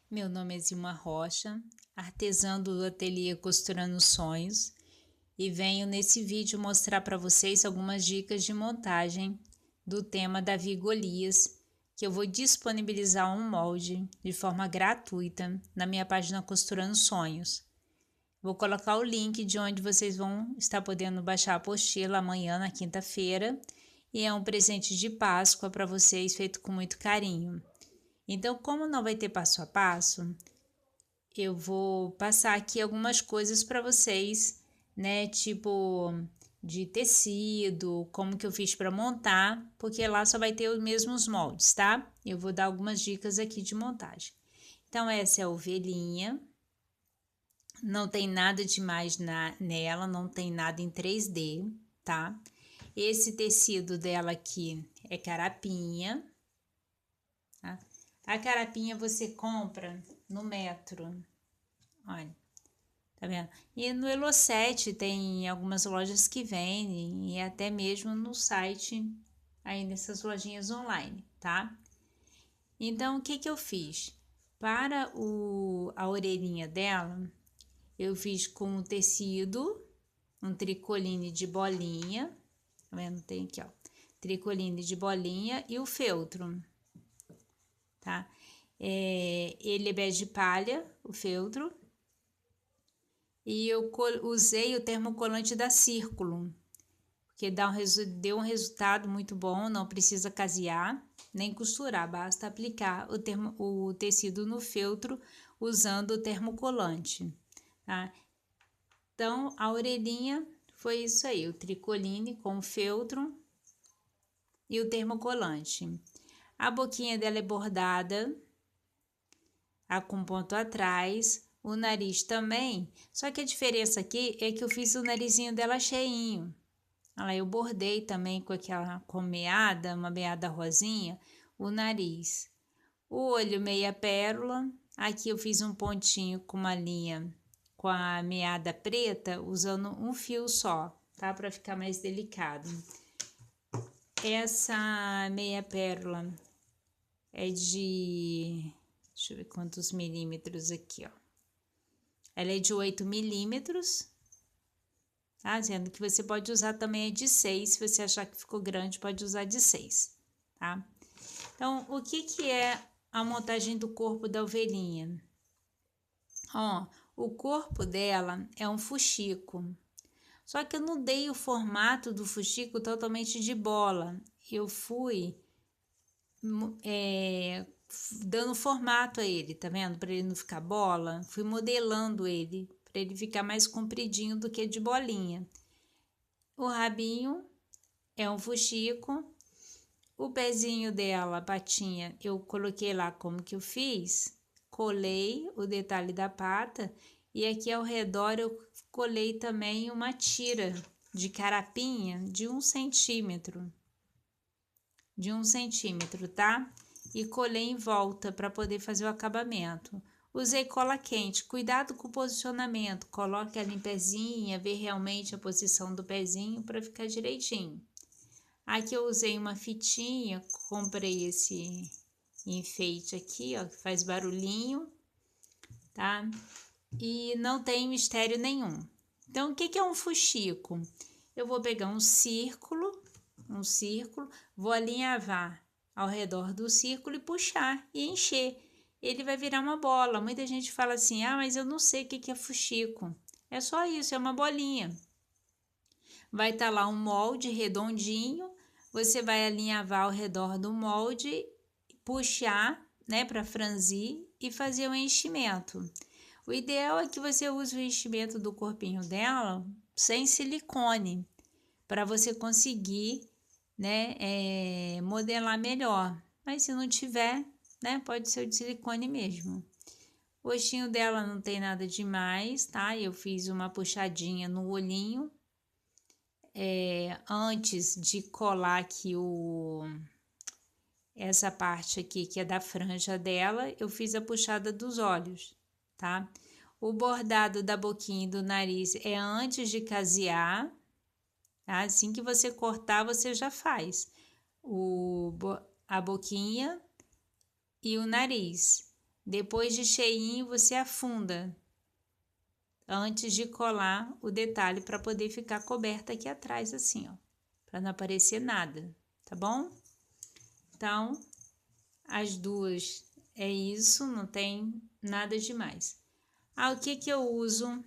Meu nome é Zilma Rocha, artesã do ateliê Costurando Sonhos, e venho nesse vídeo mostrar para vocês algumas dicas de montagem do tema Davi e Golias, que eu vou disponibilizar um molde de forma gratuita na minha página Costurando Sonhos. Vou colocar o link de onde vocês vão estar podendo baixar a apostila amanhã, na quinta-feira, e é um presente de Páscoa para vocês, feito com muito carinho. Então, como não vai ter passo a passo, eu vou passar aqui algumas coisas para vocês, né? Tipo de tecido, como que eu fiz para montar, porque lá só vai ter os mesmos moldes, tá? Eu vou dar algumas dicas aqui de montagem. Então, essa é a ovelhinha. Não tem nada demais nela, não tem nada em 3D, tá? Esse tecido dela aqui é carapinha, tá? A carapinha você compra no Metro, olha, tá vendo? E no Elo7 tem algumas lojas que vendem e até mesmo no site, aí nessas lojinhas online, tá? Então, o que que eu fiz? Para a orelhinha dela, eu fiz com o tecido, um tricoline de bolinha, tá vendo? Tem aqui, ó, tricoline de bolinha e o feltro, tá? Ele é bege palha, o feltro, e eu usei o termocolante da Círculo, porque deu um resultado muito bom, não precisa casear, nem costurar, basta aplicar o tecido no feltro usando o termocolante, tá? Então, a orelhinha foi isso aí, o tricoline com o feltro e o termocolante. A boquinha dela é bordada, com ponto atrás, o nariz também, só que a diferença aqui é que eu fiz o narizinho dela cheinho. Olha lá, eu bordei também com meada, uma meada rosinha, o nariz. O olho meia pérola, aqui eu fiz um pontinho com uma linha com a meada preta, usando um fio só, tá? Para ficar mais delicado. Essa meia pérola é de... Deixa eu ver quantos milímetros aqui, ó. Ela é de 8 milímetros, tá? Sendo que você pode usar também de 6, se você achar que ficou grande, pode usar de 6, tá? Então, o que que é a montagem do corpo da ovelhinha? Ó, o corpo dela é um fuxico, só que eu não dei o formato do fuxico totalmente de bola. Eu fui dando formato a ele, tá vendo? Para ele não ficar bola, fui modelando ele, para ele ficar mais compridinho do que de bolinha. O rabinho é um fuxico. O pezinho dela, a patinha, eu coloquei lá como que eu fiz. Colei o detalhe da pata e aqui ao redor eu colei também uma tira de carapinha de 1 centímetro. De 1 centímetro, tá? E colei em volta para poder fazer o acabamento. Usei cola quente, cuidado com o posicionamento, coloque ela em pezinha, ver realmente a posição do pezinho para ficar direitinho. Aqui eu usei uma fitinha, comprei esse enfeite aqui, ó, que faz barulhinho, tá? E não tem mistério nenhum. Então, o que que é um fuxico? Eu vou pegar um círculo, vou alinhavar ao redor do círculo e puxar e encher. Ele vai virar uma bola. Muita gente fala assim, ah, mas eu não sei o que que é fuxico. É só isso, é uma bolinha. Vai estar lá um molde redondinho, você vai alinhavar ao redor do molde, puxar, né, para franzir e fazer o enchimento. O ideal é que você use o enchimento do corpinho dela sem silicone, para você conseguir, né, modelar melhor. Mas se não tiver, né, pode ser o de silicone mesmo. O rostinho dela não tem nada demais, tá? Eu fiz uma puxadinha no olhinho. Antes de colar aqui essa parte aqui que é da franja dela, eu fiz a puxada dos olhos, tá? O bordado da boquinha e do nariz é antes de casear, tá? Assim que você cortar, você já faz a boquinha e o nariz. Depois de cheinho, você afunda antes de colar o detalhe para poder ficar coberta aqui atrás assim, ó, para não aparecer nada, tá bom? Então, as duas é isso, não tem nada demais. O que eu uso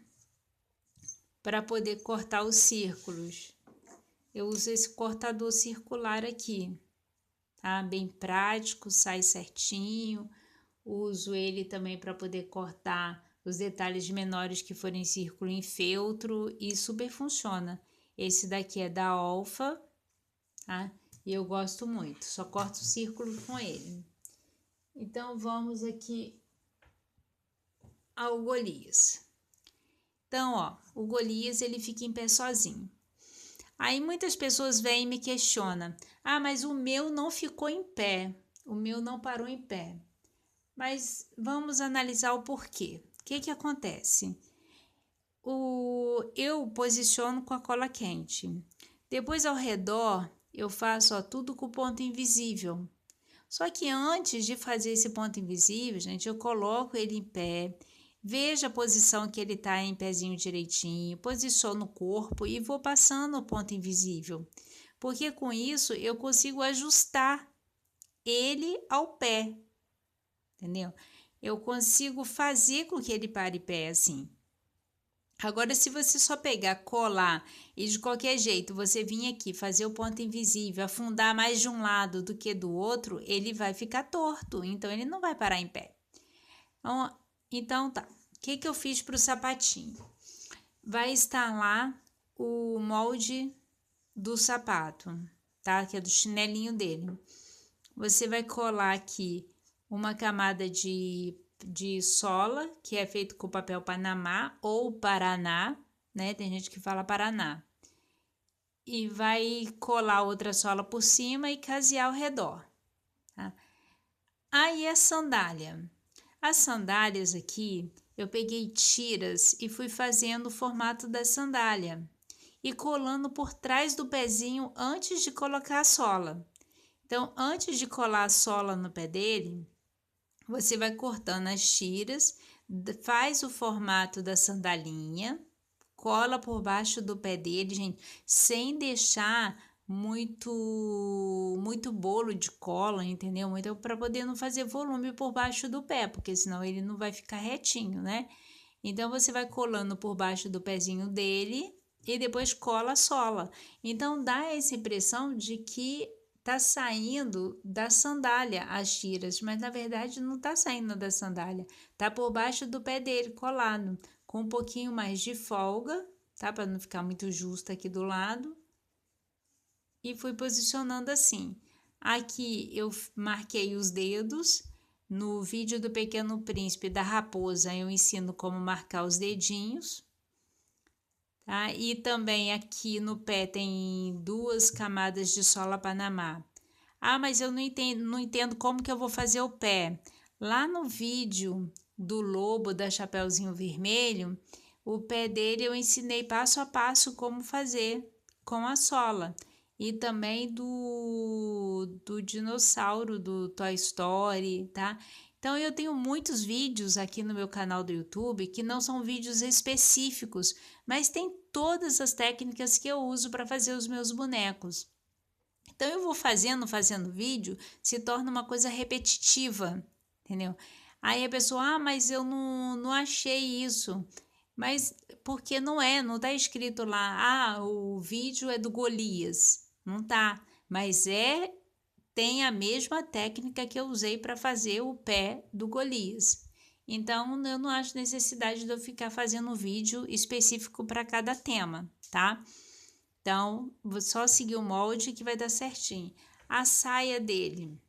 para poder cortar os círculos? Eu uso esse cortador circular aqui, tá? Bem prático, sai certinho. Uso ele também para poder cortar os detalhes menores que forem círculo em feltro e super funciona. Esse daqui é da Olfa, tá? E eu gosto muito, só corto o círculo com ele. Então, vamos aqui ao Golias. Então, ó, o Golias, ele fica em pé sozinho. Aí muitas pessoas vêm e me questionam, mas o meu não ficou em pé, o meu não parou em pé. Mas vamos analisar o porquê. O que acontece? Eu posiciono com a cola quente. Depois, ao redor, eu faço tudo com ponto invisível. Só que antes de fazer esse ponto invisível, gente, eu coloco ele em pé, vejo a posição que ele está em pezinho direitinho, posiciono o corpo e vou passando o ponto invisível. Porque com isso eu consigo ajustar ele ao pé, entendeu? Eu consigo fazer com que ele pare pé assim. Agora, se você só pegar, colar e de qualquer jeito você vir aqui fazer o ponto invisível, afundar mais de um lado do que do outro, ele vai ficar torto, então ele não vai parar em pé. Então tá, o que eu fiz para o sapatinho? Vai estar lá o molde do sapato, tá? Que é do chinelinho dele. Você vai colar aqui uma camada de sola, que é feito com papel Panamá ou Paraná, né? Tem gente que fala Paraná. E vai colar outra sola por cima e casear ao redor, tá? Aí a sandália. As sandálias aqui, eu peguei tiras e fui fazendo o formato da sandália e colando por trás do pezinho antes de colocar a sola. Então, antes de colar a sola no pé dele, você vai cortando as tiras, faz o formato da sandalinha, cola por baixo do pé dele, gente, sem deixar muito bolo de cola, entendeu? Então, para poder não fazer volume por baixo do pé, porque senão ele não vai ficar retinho, né? Então, você vai colando por baixo do pezinho dele e depois cola a sola. Então, dá essa impressão de que tá saindo da sandália as tiras, mas na verdade não tá saindo da sandália, tá por baixo do pé dele, colado, com um pouquinho mais de folga, tá? Para não ficar muito justo aqui do lado. E fui posicionando assim. Aqui eu marquei os dedos. No vídeo do Pequeno Príncipe da Raposa, eu ensino como marcar os dedinhos. Tá? E também aqui no pé tem 2 camadas de sola Panamá. Mas eu não entendo como que eu vou fazer o pé. Lá no vídeo do lobo da Chapeuzinho Vermelho, o pé dele eu ensinei passo a passo como fazer com a sola. E também do dinossauro do Toy Story, tá? Então, eu tenho muitos vídeos aqui no meu canal do YouTube que não são vídeos específicos, mas tem todas as técnicas que eu uso para fazer os meus bonecos. Então, eu vou fazendo vídeo, se torna uma coisa repetitiva, entendeu? Aí a pessoa, mas eu não achei isso. Mas porque não tá escrito lá, o vídeo é do Golias. Não tá, mas tem a mesma técnica que eu usei para fazer o pé do Golias. Então, eu não acho necessidade de eu ficar fazendo um vídeo específico para cada tema, tá? Então, vou só seguir o molde que vai dar certinho. A saia dele,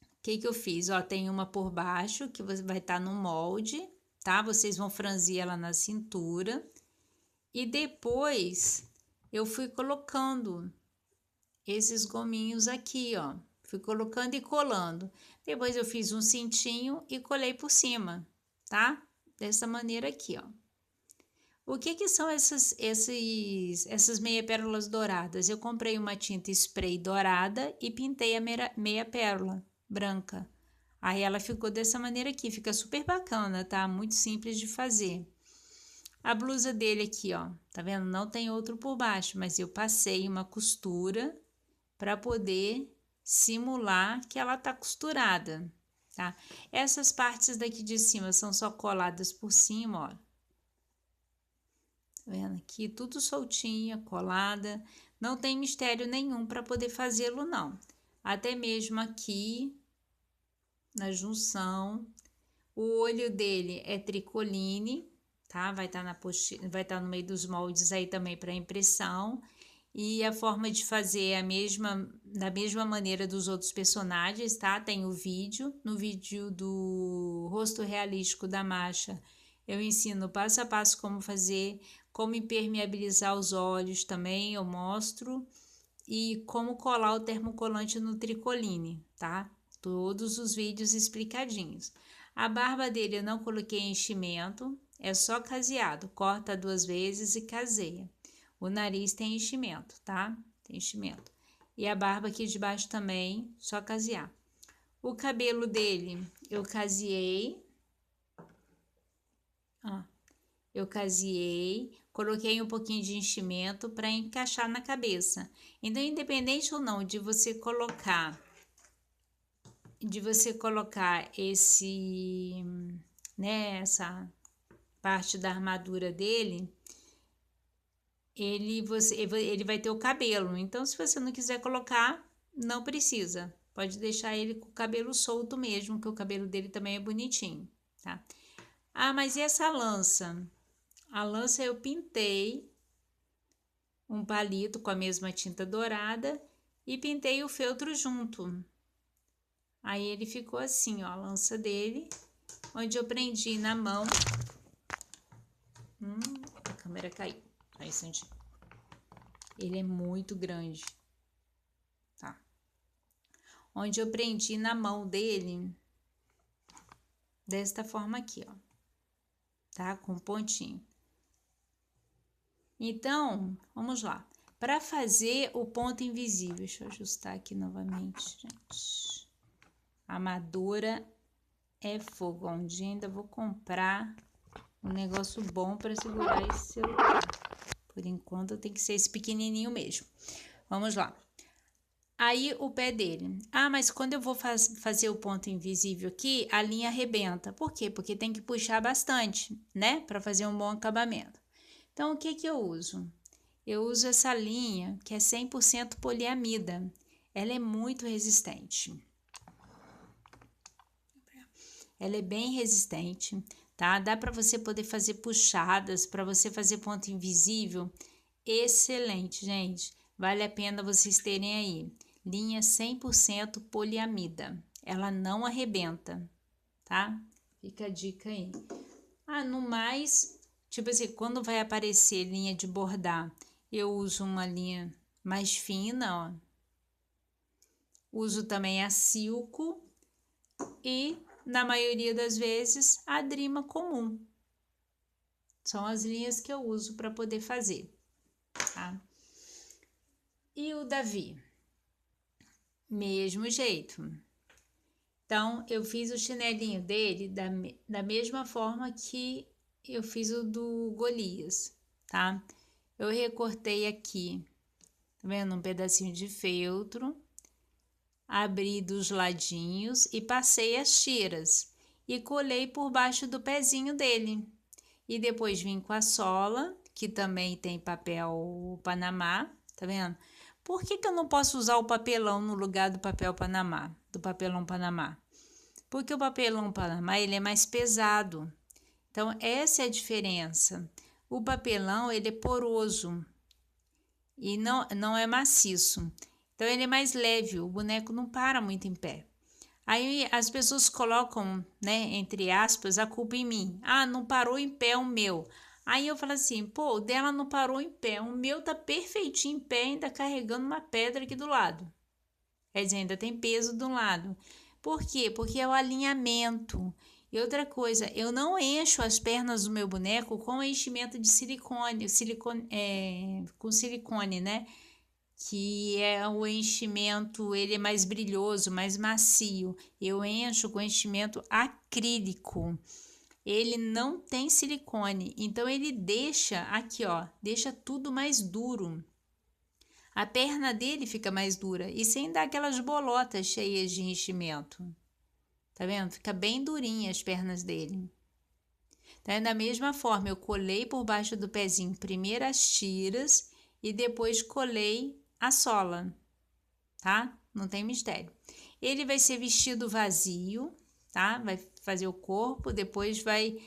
o que eu fiz? Tem uma por baixo que vai estar no molde, tá? Vocês vão franzir ela na cintura. E depois, eu fui colocando esses gominhos aqui, ó. Fui colocando e colando. Depois eu fiz um cintinho e colei por cima, tá? Dessa maneira aqui, ó. O que são essas meia pérolas douradas? Eu comprei uma tinta spray dourada e pintei a meia pérola branca. Aí ela ficou dessa maneira aqui, fica super bacana, tá? Muito simples de fazer. A blusa dele aqui, ó, tá vendo? Não tem outro por baixo, mas eu passei uma costura para poder simular que ela tá costurada, tá? Essas partes daqui de cima são só coladas por cima, ó. Tá vendo aqui? Tudo soltinha, colada. Não tem mistério nenhum para poder fazê-lo, não. Até mesmo aqui na junção. O olho dele é tricoline, tá? Vai estar vai estar no meio dos moldes aí também para impressão. E a forma de fazer é da mesma maneira dos outros personagens, tá? Tem o vídeo. No vídeo do rosto realístico da Masha, eu ensino passo a passo como fazer, como impermeabilizar os olhos também, eu mostro. E como colar o termocolante no tricoline, tá? Todos os vídeos explicadinhos. A barba dele eu não coloquei enchimento, é só caseado. Corta 2 vezes e caseia. O nariz tem enchimento, tá? Tem enchimento. E a barba aqui de baixo também, só casear. O cabelo dele eu caseei. Ó, eu caseei, coloquei um pouquinho de enchimento para encaixar na cabeça. Então, independente ou não de você colocar esse, né, essa parte da armadura dele, ele vai ter o cabelo. Então, se você não quiser colocar, não precisa. Pode deixar ele com o cabelo solto mesmo, que o cabelo dele também é bonitinho, tá? Ah, mas e essa lança? A lança eu pintei um palito com a mesma tinta dourada e pintei o feltro junto. Aí ele ficou assim, ó, a lança dele, onde eu prendi na mão. A câmera caiu. Aí, instantinho. Ele é muito grande, tá? Onde eu prendi na mão dele, desta forma aqui, ó, tá? Com pontinho. Então, vamos lá. Para fazer o ponto invisível, deixa eu ajustar aqui novamente, gente. Amadora é fogo. Um dia ainda vou comprar um negócio bom para segurar esse celular. Por enquanto tem que ser esse pequenininho mesmo. Vamos lá. Aí o pé dele. Ah, mas quando eu vou fazer o ponto invisível aqui, a linha arrebenta. Por quê? Porque tem que puxar bastante, né? Para fazer um bom acabamento. Então, o que que eu uso? Eu uso essa linha que é 100% poliamida. Ela é muito resistente. Ela é bem resistente, tá? Dá para você poder fazer puxadas, para você fazer ponto invisível. Excelente, gente. Vale a pena vocês terem aí. Linha 100% poliamida. Ela não arrebenta, tá? Fica a dica aí. Ah, no mais, tipo assim, quando vai aparecer linha de bordar, eu uso uma linha mais fina, ó. Uso também a Silco e, na maioria das vezes, a Drima comum. São as linhas que eu uso para poder fazer, tá? E o Davi? Mesmo jeito. Então, eu fiz o chinelinho dele da mesma forma que eu fiz o do Golias, tá? Eu recortei aqui, tá vendo? Um pedacinho de feltro, abri dos ladinhos e passei as tiras e colei por baixo do pezinho dele. E depois vim com a sola, que também tem papel Panamá, tá vendo? Por que eu não posso usar o papelão no lugar do papel Panamá, do papelão Panamá? Porque o papelão Panamá, ele é mais pesado. Então, essa é a diferença. O papelão, ele é poroso e não é maciço. Então, ele é mais leve, o boneco não para muito em pé. Aí, as pessoas colocam, né, entre aspas, a culpa em mim. Ah, não parou em pé o meu. Aí eu falo assim, pô, o dela não parou em pé. O meu tá perfeitinho em pé, ainda carregando uma pedra aqui do lado. Quer dizer, ainda tem peso do lado. Por quê? Porque é o alinhamento. E outra coisa, eu não encho as pernas do meu boneco com enchimento de silicone, com silicone, né? que é o enchimento, ele é mais brilhoso, mais macio. Eu encho com enchimento acrílico. Ele não tem silicone, então ele deixa aqui, ó, deixa tudo mais duro. A perna dele fica mais dura e sem dar aquelas bolotas cheias de enchimento. Tá vendo? Fica bem durinha as pernas dele. Então, da mesma forma, eu colei por baixo do pezinho primeiro as tiras e depois colei a sola, tá? Não tem mistério. Ele vai ser vestido vazio, tá? Vai fazer o corpo, depois vai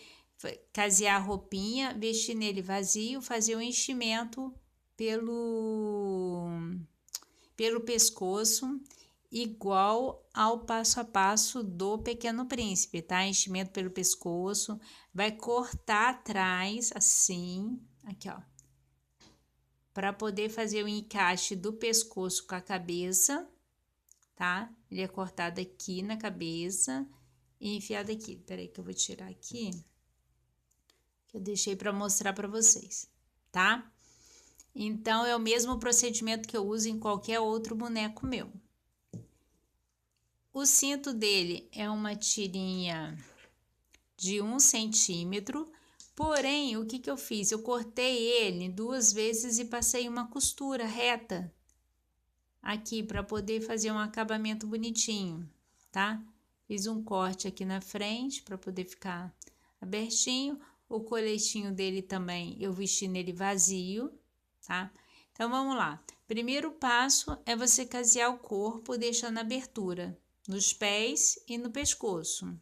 casear a roupinha, vestir nele vazio, fazer o enchimento pelo pescoço, igual ao passo a passo do Pequeno Príncipe, tá? Enchimento pelo pescoço, vai cortar atrás, assim, aqui, ó, para poder fazer o encaixe do pescoço com a cabeça, tá? Ele é cortado aqui na cabeça e enfiado aqui. Peraí que eu vou tirar aqui, que eu deixei para mostrar para vocês, tá? Então, é o mesmo procedimento que eu uso em qualquer outro boneco meu. O cinto dele é uma tirinha de 1 centímetro, porém, o que que eu fiz? Eu cortei ele 2 vezes e passei uma costura reta aqui para poder fazer um acabamento bonitinho, tá? Fiz um corte aqui na frente para poder ficar abertinho. O coletinho dele também eu vesti nele vazio, tá? Então, vamos lá. Primeiro passo é você casear o corpo deixando abertura nos pés e no pescoço.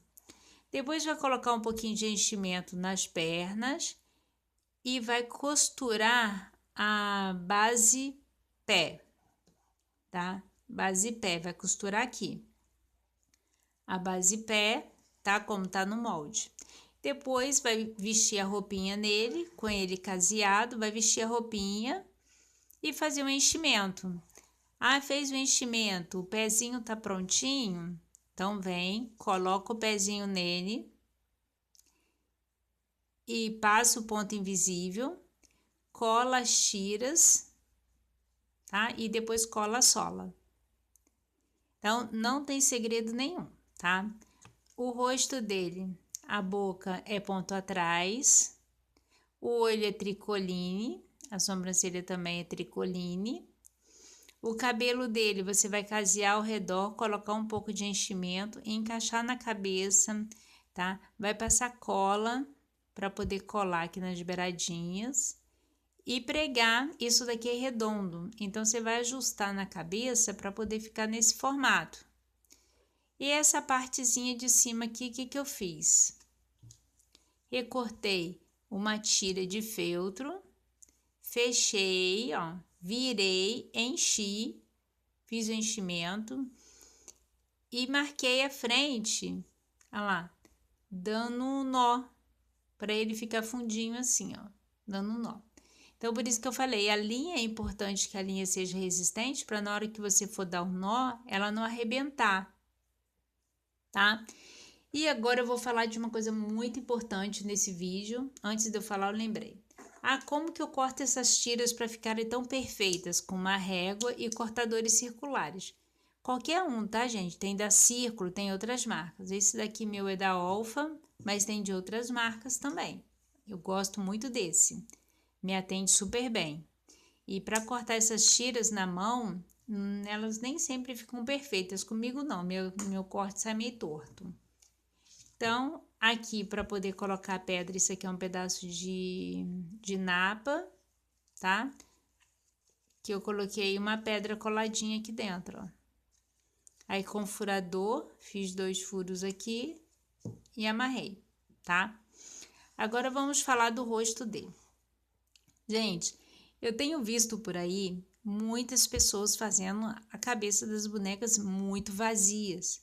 Depois vai colocar um pouquinho de enchimento nas pernas e vai costurar a base pé, tá? Base pé, vai costurar aqui. A base pé, tá? Como tá no molde. Depois vai vestir a roupinha nele, com ele caseado, vai vestir a roupinha e fazer um enchimento. Ah, fez o enchimento, o pezinho tá prontinho? Então, vem, coloca o pezinho nele e passa o ponto invisível, cola as tiras, tá? E depois cola a sola. Então, não tem segredo nenhum, tá? O rosto dele, a boca é ponto atrás, o olho é tricoline, a sobrancelha também é tricoline. O cabelo dele, você vai casear ao redor, colocar um pouco de enchimento, encaixar na cabeça, tá? Vai passar cola para poder colar aqui nas beiradinhas e pregar. Isso daqui é redondo, então você vai ajustar na cabeça para poder ficar nesse formato. E essa partezinha de cima aqui, o que que eu fiz? Recortei uma tira de feltro, fechei, ó, virei, enchi, fiz o enchimento e marquei a frente, olha lá, dando um nó, para ele ficar fundinho assim, ó, dando um nó. Então, por isso que eu falei, a linha é importante que a linha seja resistente, para na hora que você for dar um nó, ela não arrebentar, tá? E agora eu vou falar de uma coisa muito importante nesse vídeo. Antes de eu falar, eu lembrei. Ah, como que eu corto essas tiras para ficarem tão perfeitas? Com uma régua e cortadores circulares. Qualquer um, tá, gente? Tem da Círculo, tem outras marcas. Esse daqui meu é da Olfa, mas tem de outras marcas também. Eu gosto muito desse. Me atende super bem. E para cortar essas tiras na mão, elas nem sempre ficam perfeitas. Comigo não, meu corte sai meio torto. Então, aqui para poder colocar a pedra, isso aqui é um pedaço de napa, tá? Que eu coloquei uma pedra coladinha aqui dentro, ó. Aí com furador, fiz 2 furos aqui e amarrei, tá? Agora vamos falar do rosto dele. Gente, eu tenho visto por aí muitas pessoas fazendo a cabeça das bonecas muito vazias,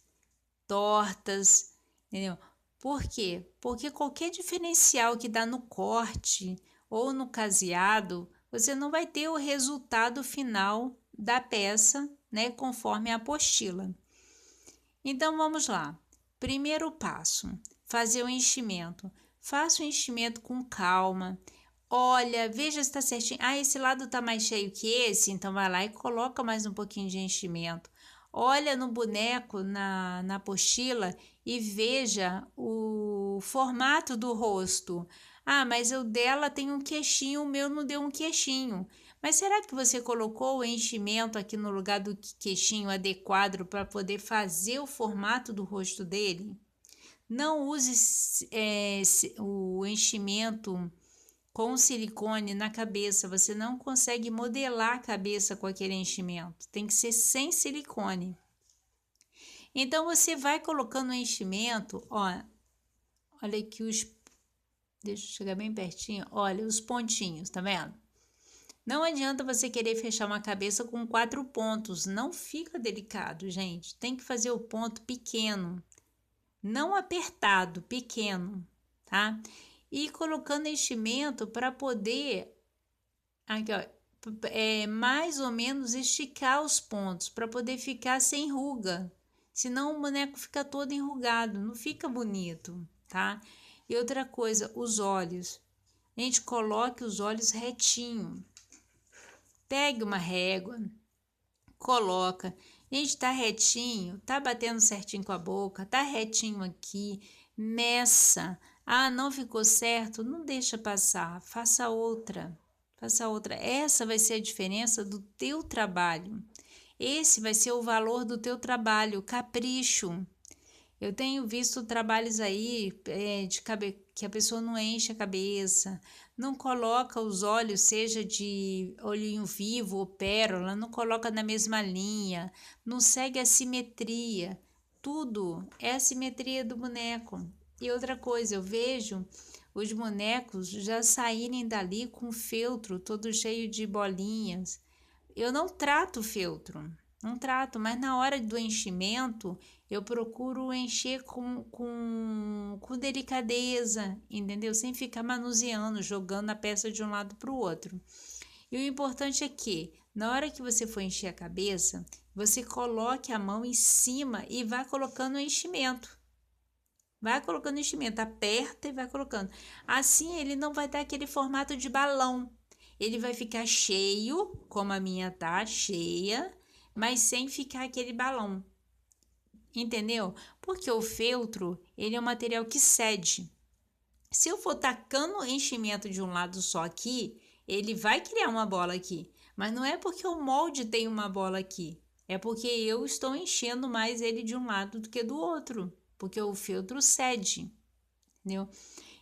tortas, entendeu? Por quê? Porque qualquer diferencial que dá no corte ou no caseado, você não vai ter o resultado final da peça, né, conforme a apostila. Então, vamos lá. Primeiro passo, fazer o enchimento. Faça o enchimento com calma. Olha, veja se está certinho. Ah, esse lado está mais cheio que esse, então vai lá e coloca mais um pouquinho de enchimento. Olha no boneco, na apostila e veja o formato do rosto. Ah, mas o dela tem um queixinho, o meu não deu um queixinho. Mas será que você colocou o enchimento aqui no lugar do queixinho adequado para poder fazer o formato do rosto dele? Não use o enchimento com silicone na cabeça, você não consegue modelar a cabeça com aquele enchimento, tem que ser sem silicone. Então você vai colocando o enchimento, ó, olha aqui deixa eu chegar bem pertinho, olha os pontinhos, tá vendo? Não adianta você querer fechar uma cabeça com 4 pontos, não fica delicado, gente, tem que fazer o ponto pequeno, não apertado, pequeno, tá? E colocando enchimento para poder aqui, ó, mais ou menos esticar os pontos para poder ficar sem ruga. Senão o boneco fica todo enrugado, não fica bonito, tá? E outra coisa, os olhos. A gente coloque os olhos retinho. Pegue uma régua, coloca. A gente tá retinho, tá batendo certinho com a boca, tá retinho aqui, meça. Ah, não ficou certo? Não deixa passar, faça outra. Faça outra. Essa vai ser a diferença do teu trabalho. Esse vai ser o valor do teu trabalho, capricho. Eu tenho visto trabalhos aí que a pessoa não enche a cabeça, não coloca os olhos, seja de olhinho vivo ou pérola, não coloca na mesma linha, não segue a simetria. Tudo é a simetria do boneco. E outra coisa, eu vejo os bonecos já saírem dali com feltro todo cheio de bolinhas. Eu não trato feltro, não trato, mas na hora do enchimento eu procuro encher com delicadeza, entendeu? Sem ficar manuseando, jogando a peça de um lado para o outro. E o importante é que, na hora que você for encher a cabeça, você coloque a mão em cima e vá colocando o enchimento. Vai colocando enchimento, aperta e vai colocando. Assim ele não vai dar aquele formato de balão. Ele vai ficar cheio, como a minha tá, cheia, mas sem ficar aquele balão. Entendeu? Porque o feltro, ele é um material que cede. Se eu for tacando enchimento de um lado só aqui, ele vai criar uma bola aqui. Mas não é porque o molde tem uma bola aqui. É porque eu estou enchendo mais ele de um lado do que do outro. Porque o feltro cede. Entendeu?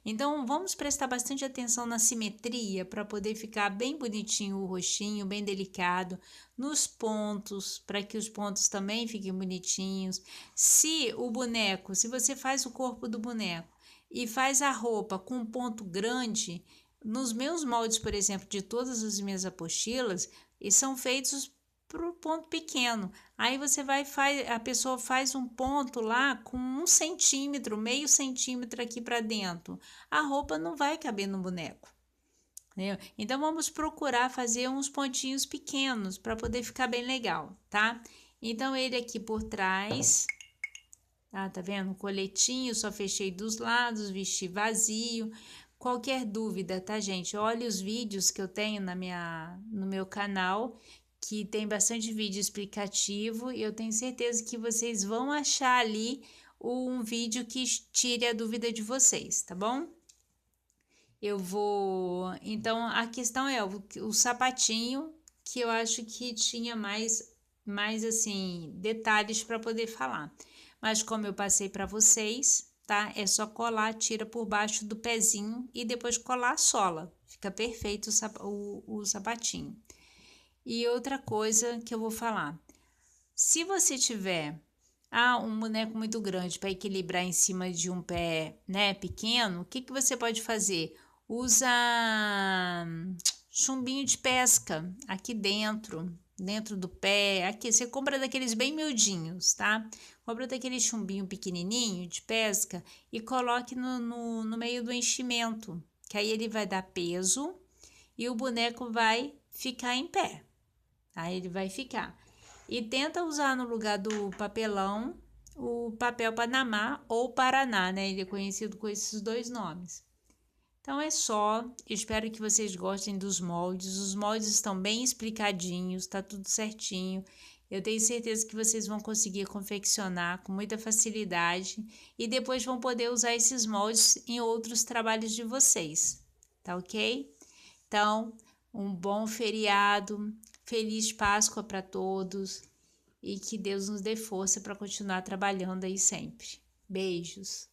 Então, vamos prestar bastante atenção na simetria para poder ficar bem bonitinho o rostinho, bem delicado, nos pontos, para que os pontos também fiquem bonitinhos. Se você faz o corpo do boneco e faz a roupa com um ponto grande, nos meus moldes, por exemplo, de todas as minhas apostilas, e são feitos para o ponto pequeno. Aí a pessoa faz um ponto lá com 1 centímetro, meio centímetro aqui para dentro. A roupa não vai caber no boneco. Entendeu? Então vamos procurar fazer uns pontinhos pequenos para poder ficar bem legal, tá? Então ele aqui por trás, tá vendo? Coletinho, só fechei dos lados, vesti vazio. Qualquer dúvida, tá, gente? Olha os vídeos que eu tenho no meu canal, que tem bastante vídeo explicativo e eu tenho certeza que vocês vão achar ali um vídeo que tire a dúvida de vocês, tá bom? Então, a questão é o sapatinho, que eu acho que tinha mais assim, detalhes para poder falar. Mas como eu passei para vocês, tá? É só colar, tira por baixo do pezinho e depois colar a sola. Fica perfeito o sapatinho. E outra coisa que eu vou falar, se você tiver um boneco muito grande para equilibrar em cima de um pé, né, pequeno, o que você pode fazer? Usa chumbinho de pesca aqui dentro do pé, aqui, você compra daqueles bem miudinhos, tá? Compra daquele chumbinho pequenininho de pesca e coloque no meio do enchimento, que aí ele vai dar peso e o boneco vai ficar em pé. Aí ele vai ficar. E tenta usar no lugar do papelão o papel Panamá ou Paraná, né? Ele é conhecido com esses 2 nomes. Então é só, espero que vocês gostem dos moldes. Os moldes estão bem explicadinhos, tá tudo certinho. Eu tenho certeza que vocês vão conseguir confeccionar com muita facilidade e depois vão poder usar esses moldes em outros trabalhos de vocês, tá ok? Então, um bom feriado, feliz Páscoa para todos e que Deus nos dê força para continuar trabalhando aí sempre. Beijos!